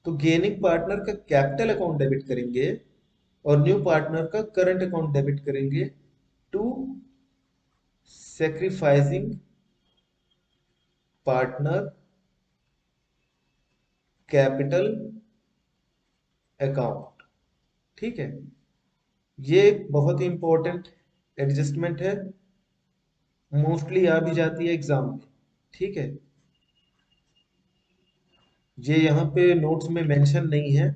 तो गेनिंग पार्टनर का कैपिटल अकाउंट डेबिट करेंगे और न्यू पार्टनर का करंट अकाउंट डेबिट करेंगे to sacrificing partner capital account. ठीक है, ये एक बहुत ही इंपॉर्टेंट एडजस्टमेंट है, मोस्टली आ भी जाती है एग्जाम में। ठीक है, ये यहाँ पे नोट्स में मेंशन नहीं है,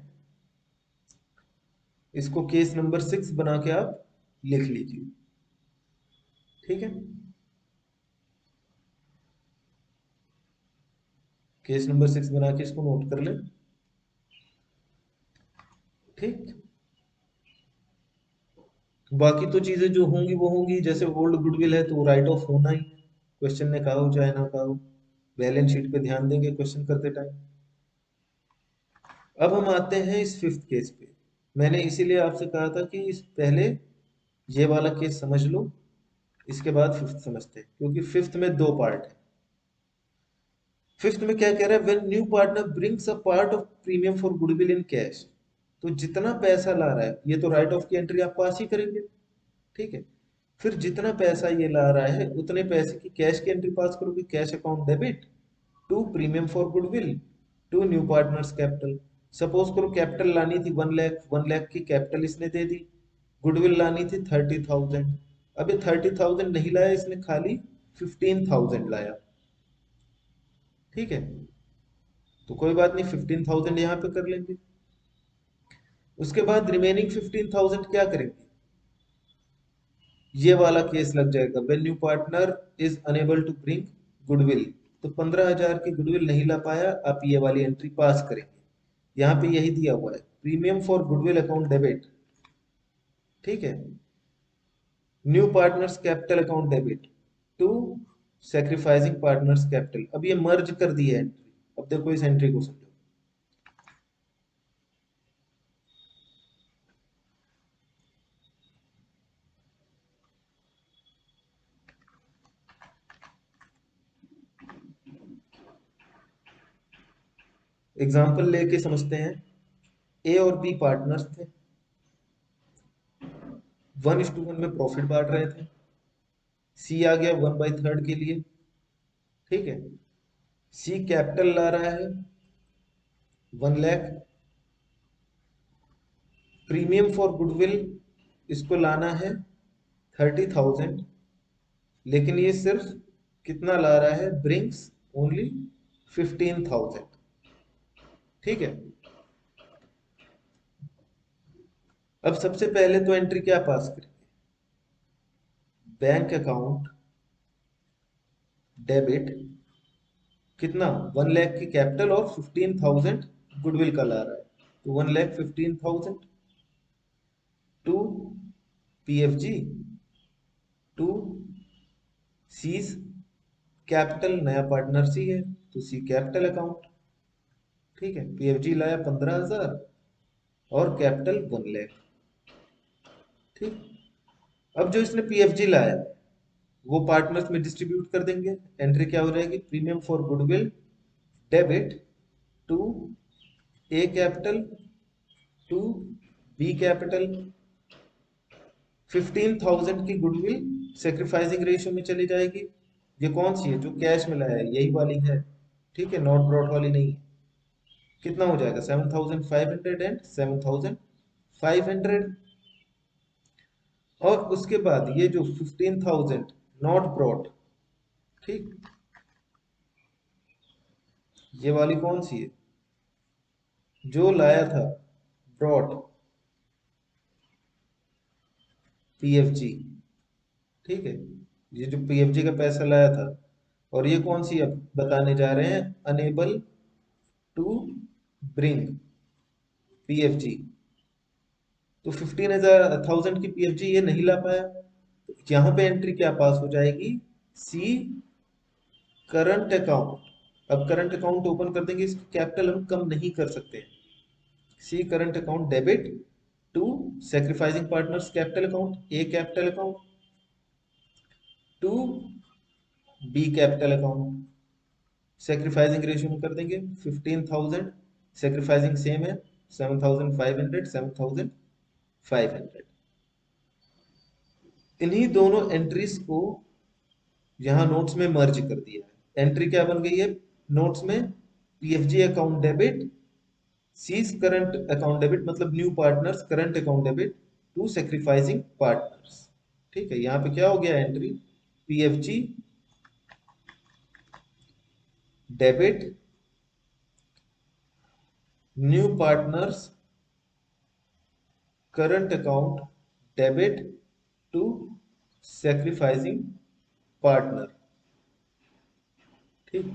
इसको केस नंबर 6 बना के आप लिख लीजिए। ठीक है, केस नंबर 6 बना के इसको नोट कर लें। ठीक, बाकी तो चीजें जो होंगी वो होंगी, जैसे ओल्ड गुडविल है तो राइट ऑफ होना ही है, क्वेश्चन ने कहा हो चाहे ना कहा हो। बैलेंस शीट पे ध्यान देंगे क्वेश्चन करते टाइम। अब हम आते हैं इस फिफ्थ केस पे। मैंने इसीलिए आपसे कहा था कि इस पहले ये वाला केस समझ लो, इसके बाद फिफ्थ समझते हैं, क्योंकि फिफ्थ में 2 पार्ट है। फिफ्थ में क्या कह रहा है? When new partner brings a part of premium for goodwill in cash, तो जितना पैसा ला रहा है, ये तो राइट ऑफ की एंट्री आप पास ही करेंगे, ठीक है। फिर जितना पैसा ये ला रहा है उतने पैसे की कैश की एंट्री पास करोगे, cash account debit to premium for goodwill to new partners capital. Suppose करो कैपिटल लानी थी 1 लाख, 1 लाख की कैपिटल इसने दे दी, गुडविल लानी थी 30,000। अब ये 30,000 नहीं लाया इसने, खाली 15,000 लाया, ठीक है। तो कोई बात नहीं, 15,000 यहाँ पे कर लेंगे। उसके बाद रिमेनिंग 15,000 क्या करेंगे, ये वाला केस लग जाएगा, when new partner is unable to bring goodwill. तो 15,000 की गुडविल नहीं ला पाया, आप ये वाली एंट्री पास करेंगे। यहाँ पे यही दिया हुआ है, premium for goodwill account debit, ठीक है, new partners capital account debit to sacrificing partners capital. अब ये मर्ज कर दी है एंट्री। अब देखो इस एंट्री को समझो। एग्जाम्पल लेके समझते हैं। ए और बी पार्टनर्स थे, 1:1 में प्रॉफिट बांट रहे थे। सी आ गया 1/3 के लिए, ठीक है। सी कैपिटल ला रहा है 1 लाख, प्रीमियम फॉर गुडविल इसको लाना है 30,000, लेकिन ये सिर्फ कितना ला रहा है, ब्रिंग्स ओनली 15,000, ठीक है। अब सबसे पहले तो एंट्री क्या पास करेंगे, बैंक अकाउंट डेबिट, कितना 1 लाख की कैपिटल और 15,000 गुडविल का ला रहा है, तो 1,15,000 to PFG to C's capital, नया पार्टनर सी है तो सी कैपिटल अकाउंट, ठीक है। पीएफजी लाया 15,000 और कैपिटल 1 लाख, ठीक। अब जो इसने पीएफजी लाया वो पार्टनर्स में डिस्ट्रीब्यूट कर देंगे। एंट्री क्या हो जाएगी, premium for goodwill debit to A capital to B capital. 15,000 की गुडविल सेक्रीफाइसिंग रेशियो में चली जाएगी। ये कौन सी है, जो कैश में लाया है यही वाली है, ठीक है, नॉट ब्रॉट वाली नहीं है। कितना हो जाएगा, 7,500 एंड 7,500। और उसके बाद ये जो 15,000 नॉट ब्रॉट, ठीक, ये वाली कौन सी है, जो लाया था ब्रॉट, पीएफजी, ठीक है, ये जो पीएफजी का पैसा लाया था। और ये कौन सी अब बताने जा रहे हैं, अनेबल टू ब्रिंग पीएफजी। तो 15,000 की पीएफजी ये नहीं ला पाया, तो यहाँ पे एंट्री क्या पास हो जाएगी, सी करंट अकाउंट। अब करंट अकाउंट ओपन कर देंगे, इसकी कैपिटल हम कम नहीं कर सकते। C current account debit to sacrificing partners capital account, A capital account to B capital account. Sacrificing ratio में कर देंगे 15,000, सेक्रीफाइसिंग सेम है 7,500, 7,500। इन्हीं दोनों एंट्रीज को यहाँ नोट्स में मर्ज कर दिया है। एंट्री क्या बन गई है नोट्स में, PFG account debit, C's current account debit, मतलब new partners current account debit to sacrificing partners, ठीक है। यहाँ पे क्या हो गया entry, PFG debit new partners current account debit to sacrificing partner, ठीक।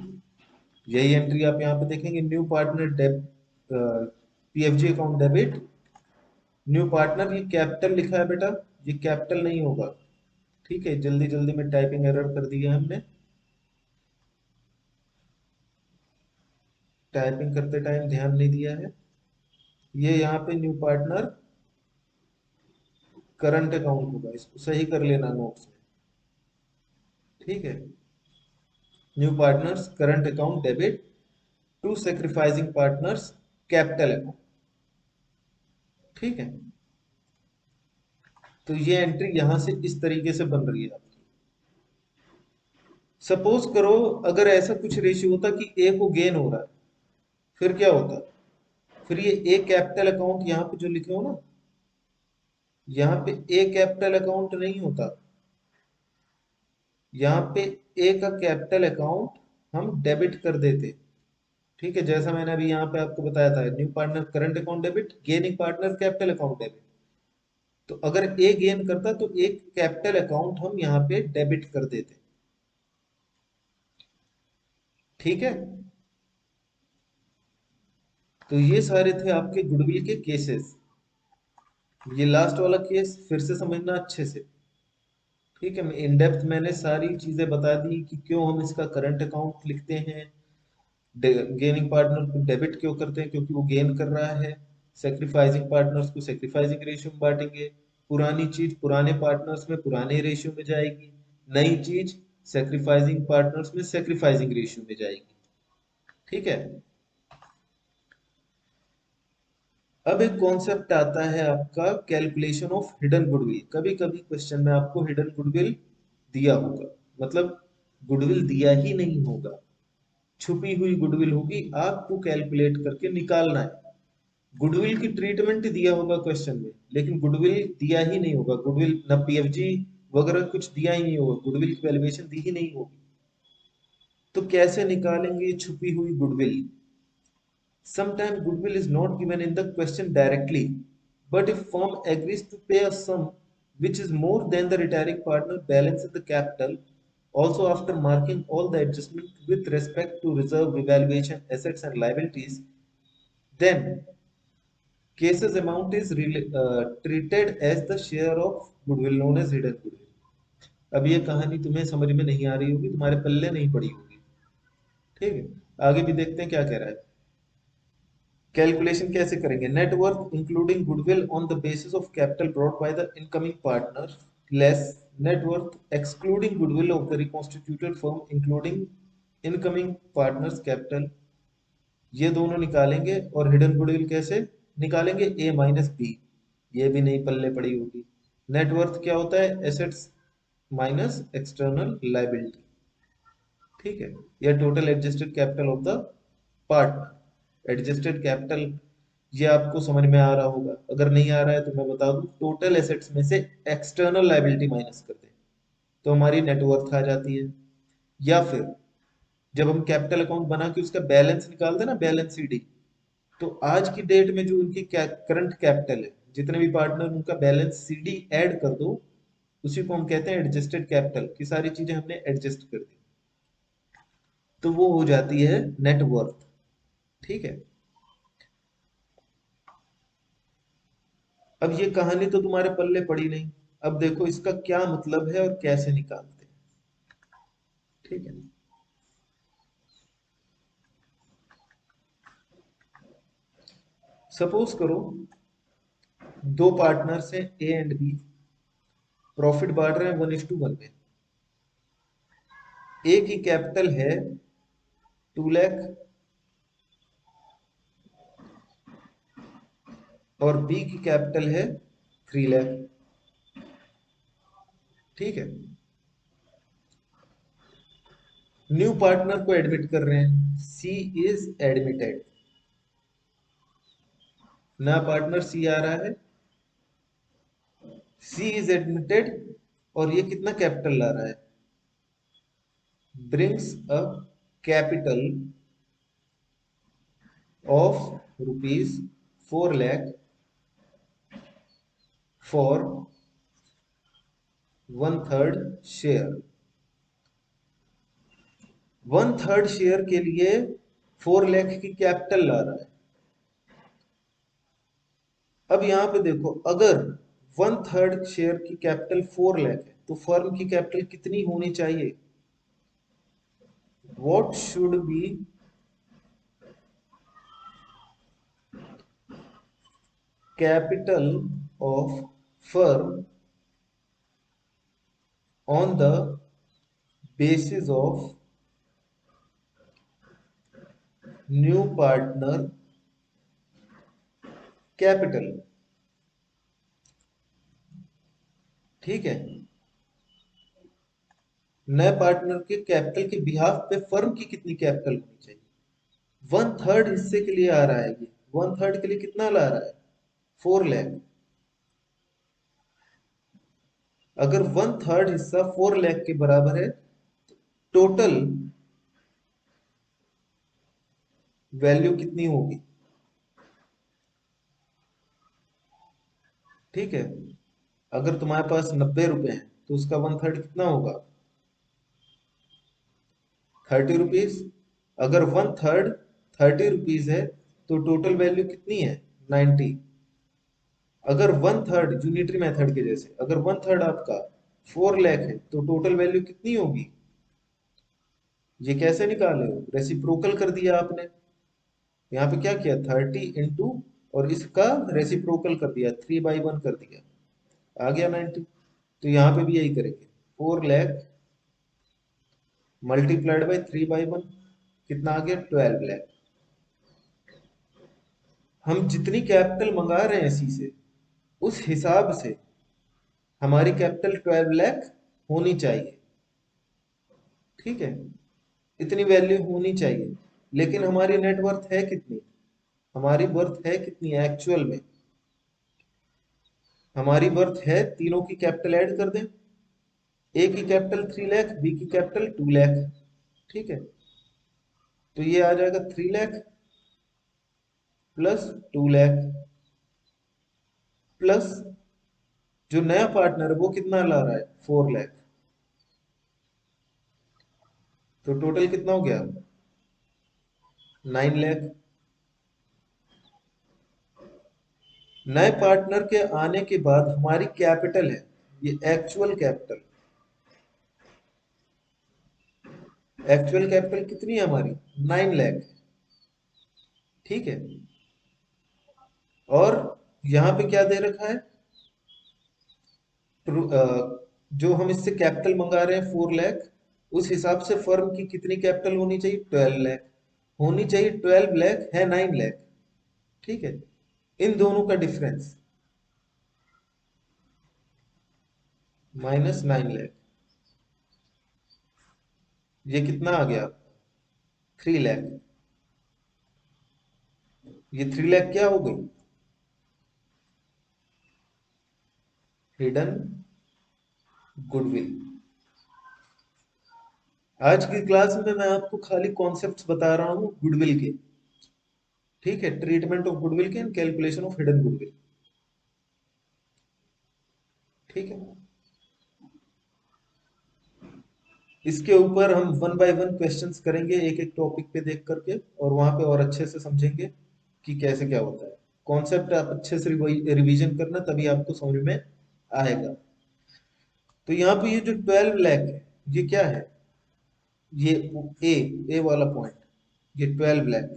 यही एंट्री आप यहाँ पे देखेंगे, new partner deb PFG account debit new partner, ये कैपिटल लिखा है बेटा, ये कैपिटल नहीं होगा, ठीक है। जल्दी जल्दी में टाइपिंग एरर कर दी है हमने, टाइपिंग करते टाइम ध्यान नहीं दिया है। ये यहाँ पे न्यू पार्टनर करंट अकाउंट होगा, इसको सही कर लेना नोट्स में, ठीक है। New partners current account debit to sacrificing partners capital account, ठीक है, तो ये एंट्री यहां से इस तरीके से बन रही है आपकी। सपोज करो अगर ऐसा कुछ रेशियो होता कि ए को गेन हो रहा है, फिर क्या होता? फिर ये ए कैपिटल अकाउंट यहाँ पे जो लिखे हो ना, यहाँ पे ए कैपिटल अकाउंट नहीं होता, यहाँ पे ए का कैपिटल अकाउंट हम डेबिट कर देते। ठीक है, जैसा मैंने अभी यहाँ पे आपको बताया था, new partner current account debit, gaining partner capital account debit. तो अगर ए गेन करता तो एक कैपिटल अकाउंट हम यहाँ पे डेबिट कर देते। ठीक है, तो ये सारे थे आपके गुडविल के केसेस। ये लास्ट वाला केस फिर से समझना अच्छे से। ठीक है, इन डेप्थ मैंने सारी चीजें बता दी कि क्यों हम इसका करंट अकाउंट लिखते हैं, गेनिंग पार्टनर को डेबिट क्यों करते हैं क्योंकि वो गेन कर रहा है, सेक्रीफाइसिंग पार्टनर्स को सेक्रीफाइसिंग रेशियो में बांटेंगे, पुरानी चीज पुराने पार्टनर्स में पुराने रेशियो में जाएगी, नई चीज सेक्रीफाइसिंग पार्टनर्स में सेक्रीफाइसिंग रेशियो में जाएगी। ठीक है, अब एक कॉन्सेप्ट आता है आपका कैलकुलेशन ऑफ हिडन गुडविल। कभी कभी क्वेश्चन में आपको हिडन गुडविल दिया होगा, मतलब गुडविल दिया ही नहीं होगा, छुपी हुई गुडविल होगी, आपको कैलकुलेट करके निकालना है। गुडविल की ट्रीटमेंट दिया होगा क्वेश्चन में, लेकिन गुडविल दिया ही नहीं होगा, गुडविल ना पीएफजी वगैरह कुछ दिया ही नहीं होगा, गुडविल की वैल्यूएशन दी ही नहीं होगी। तो कैसे निकालेंगे छुपी हुई goodwill? Sometimes goodwill is not given in the question directly, but if firm agrees to pay a sum which is more than the retiring partner balance in the capital, also after marking all the adjustment with respect to reserve, evaluation, assets and liabilities, then case's amount is treated as the share of goodwill known as hidden goodwill. अब ये कहानी तुम्हें समझ में नहीं आ रही होगी, तुम्हारे पल्ले नहीं पड़ी होगी। ठीक है, आगे भी देखते हैं क्या कह रहा है। कैलकुलेशन कैसे करेंगे? Net worth including goodwill on the basis of capital brought by the incoming partner less net worth excluding goodwill of the reconstituted firm including incoming partners capital. ये दोनों निकालेंगे। और हिडन गुडविल कैसे निकालेंगे? ए माइनस बी। ये भी नहीं पल्ले पड़ी होगी। नेटवर्थ क्या होता है? Assets minus external liability. ठीक है, या total adjusted capital of the partner. Adjusted capital ये आपको समझ में आ रहा होगा, अगर नहीं आ रहा है तो मैं बता दूं, टोटल एसेट्स में से एक्सटर्नल लाइबिलिटी माइनस कर दें तो हमारी नेटवर्थ आ जाती है। या फिर जब हम कैपिटल अकाउंट बना के उसका बैलेंस निकालते हैं ना, बैलेंस सीडी, तो आज की डेट में जो उनकी करंट कैपिटल है, जितने भी पार्टनर, उनका बैलेंस सीडी ऐड कर दो, उसी को हम कहते हैं एडजस्टेड कैपिटल, की सारी चीजें हमने एडजस्ट कर दी, तो वो हो जाती है नेटवर्थ। ठीक है, अब ये कहानी तो तुम्हारे पल्ले पड़ी नहीं। अब देखो इसका क्या मतलब है और कैसे निकालते हैं। ठीक है, सपोज करो दो पार्टनर्स हैं ए एंड बी, प्रॉफिट बांट रहे हैं 1:1 में। ए की कैपिटल है 2 लाख और बी की कैपिटल है 3 लाख। ठीक है, न्यू पार्टनर को एडमिट कर रहे हैं, सी इज एडमिटेड। नया पार्टनर सी आ रहा है, सी इज एडमिटेड, और ये कितना कैपिटल ला रहा है? Brings a capital of rupees 4 lakh for 1/3 share. 1/3 share के लिए 4 लाख की कैपिटल ला रहा है। अब यहां पे देखो, अगर 1/3 शेयर की कैपिटल 4 लाख है तो फर्म की कैपिटल कितनी होनी चाहिए? What should be capital of firm on the basis of new partner capital. ठीक है। नए पार्टनर के कैपिटल के बिहाफ पे फर्म की कितनी कैपिटल होनी चाहिए? 1/3 हिस्से के लिए आ रहा है ये। 1/3 के लिए कितना ला रहा है? 4 लाख। अगर 1/3 हिस्सा 4 लाख के बराबर है, टोटल वैल्यू कितनी होगी? ठीक है। अगर तुम्हारे पास 90 रुपए हैं तो उसका 1/3 कितना होगा? 30 रुपीज। अगर 1/3 30 रुपीज है तो टोटल वैल्यू कितनी है? 90। अगर 1/3 यूनिटरी मेथड के जैसे, अगर 1/3 आपका 4 लाख है तो टोटल वैल्यू कितनी होगी? ये कैसे निकाले हो? रेसिप्रोकल कर दिया आपने। यहाँ पे क्या किया? 30 और इसका रेसिप्रोकल कर दिया, 3/1 कर दिया, आ गया 90। तो यहाँ पे भी यही करेंगे। 4 लाख मल्टीप्लाइड बाई 3/1, कितना आ गया? 12 लाख। हम जितनी कैपिटल मंगा रहे हैं सी से, उस हिसाब से हमारी कैपिटल 12 लाख होनी चाहिए। ठीक है, इतनी वैल्यू होनी चाहिए। लेकिन हमारी नेटवर्थ है कितनी? हमारी वर्थ है कितनी एक्चुअल में? हमारी वर्थ है, तीनों की कैपिटल ऐड कर दें। ए की कैपिटल 3 लाख, बी की कैपिटल 2 लाख। ठीक है, तो ये आ जाएगा 3 लाख प्लस 2 लाख प्लस जो नया पार्टनर है वो कितना ला रहा है? 4 लाख। तो टोटल कितना हो गया? 9 लाख। नए पार्टनर के आने के बाद हमारी कैपिटल है, ये एक्चुअल कैपिटल। एक्चुअल कैपिटल कितनी है हमारी? 9 लाख। ठीक है, और यहाँ पे क्या दे रखा है? जो हम इससे कैपिटल मंगा रहे हैं 4 लाख, उस हिसाब से फर्म की कितनी कैपिटल होनी चाहिए? 12 लाख होनी चाहिए। 12 लाख है 9 लाख। ठीक है, इन दोनों का डिफरेंस -9 लाख, ये कितना आ गया? 3 लाख। ये 3 लाख क्या हो गई? Hidden goodwill. आज की क्लास में मैं आपको खाली कॉन्सेप्ट्स बता रहा हूं गुडविल के। ठीक है, ट्रीटमेंट ऑफ गुडविल के and calculation of hidden goodwill. ठीक है, इसके ऊपर हम 1 बाय 1 क्वेश्चंस करेंगे, एक एक टॉपिक पे देख करके, और वहां पे और अच्छे से समझेंगे कि कैसे क्या होता है। कॉन्सेप्ट आप अच्छे से रिवीजन करना, तभी आपको समझ में आएगा। तो यहाँ पे ये जो 12 लाख है, ये क्या है? ये ए ए वाला पॉइंट, ये 12 लाख।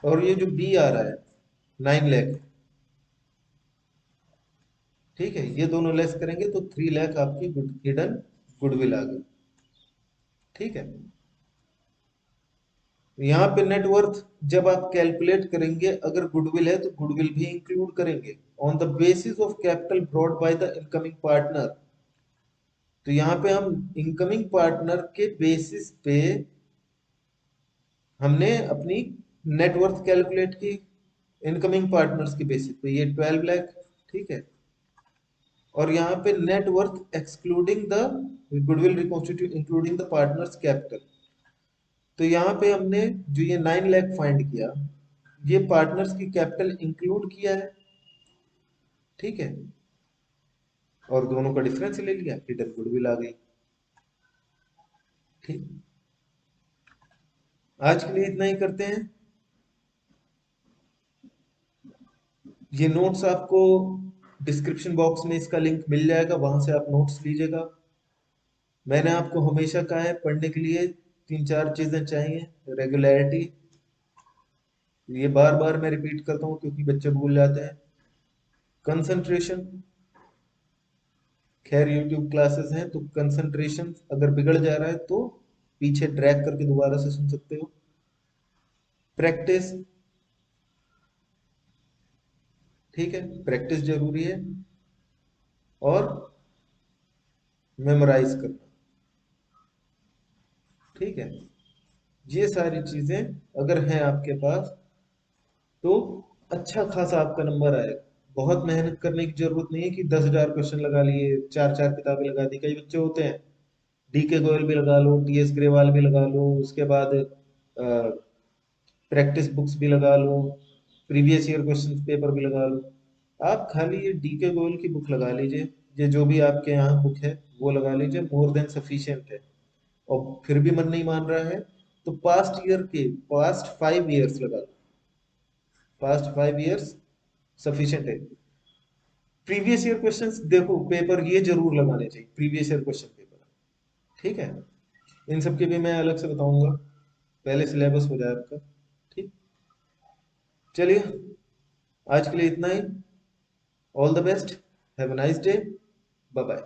और ये जो बी आ रहा है 9 लाख। ठीक है, ये दोनों लेस करेंगे तो 3 लाख आपकी हिडन गुडविल आ गई। ठीक है, यहाँ पे नेटवर्थ जब आप कैलकुलेट करेंगे, अगर गुडविल है तो गुडविल भी इंक्लूड करेंगे on the basis of capital brought by the incoming partner. तो यहाँ पे हम इनकमिंग पार्टनर के बेसिस पे हमने अपनी नेटवर्थ कैलकुलेट की, इनकमिंग पार्टनर्स के बेसिस पे, ये 12 लाख। ठीक है, और यहाँ पे net worth excluding the goodwill reconstitute including the partners capital. तो यहाँ पे हमने जो ये 9 लाख फाइंड किया, ये पार्टनर्स की कैपिटल इंक्लूड किया है। ठीक है, और दोनों का डिफरेंस ले लिया, हिडन गुडविल आ गई। ठीक, आज के लिए इतना ही करते हैं। ये नोट्स आपको डिस्क्रिप्शन बॉक्स में इसका लिंक मिल जाएगा, वहां से आप नोट्स लीजिएगा। मैंने आपको हमेशा कहा है, पढ़ने के लिए 3-4 चीजें चाहिए। रेगुलरिटी, ये बार बार मैं रिपीट करता हूँ क्योंकि बच्चे भूल जाते हैं। कंसंट्रेशन, खैर यूट्यूब क्लासेस हैं तो कंसंट्रेशन अगर बिगड़ जा रहा है तो पीछे ड्रैग करके दोबारा से सुन सकते हो। प्रैक्टिस, ठीक है, प्रैक्टिस जरूरी है। और मेमोराइज करना। ठीक है, ये सारी चीजें अगर हैं आपके पास तो अच्छा खासा आपका नंबर आएगा। बहुत मेहनत करने की जरूरत नहीं है कि 10,000 क्वेश्चन लगा लिए, चार चार किताबें लगा दी। कई बच्चे होते हैं, डीके गोयल भी लगा लो, टीएस ग्रेवाल भी लगा लो, उसके बाद प्रैक्टिस बुक्स भी लगा लो, प्रीवियस ईयर क्वेश्चन पेपर भी लगा लो। आप खाली ये डीके गोयल की बुक लगा लीजिए, ये जो भी आपके यहाँ बुक है वो लगा लीजिए, मोर देन सफिशिएंट है। और फिर भी मन नहीं मान रहा है तो पास्ट 5 ईयर्स लगा लो। पास्ट 5 ईयर्स सफिशिएंट है। प्रीवियस ईयर क्वेश्चंस देखो, पेपर ये जरूर लगाने चाहिए, प्रीवियस ईयर क्वेश्चन पेपर। ठीक है, इन सब के भी मैं अलग से बताऊंगा, पहले सिलेबस हो जाए आपका। ठीक, चलिए, आज के लिए इतना ही। All the best, have a nice day, bye bye.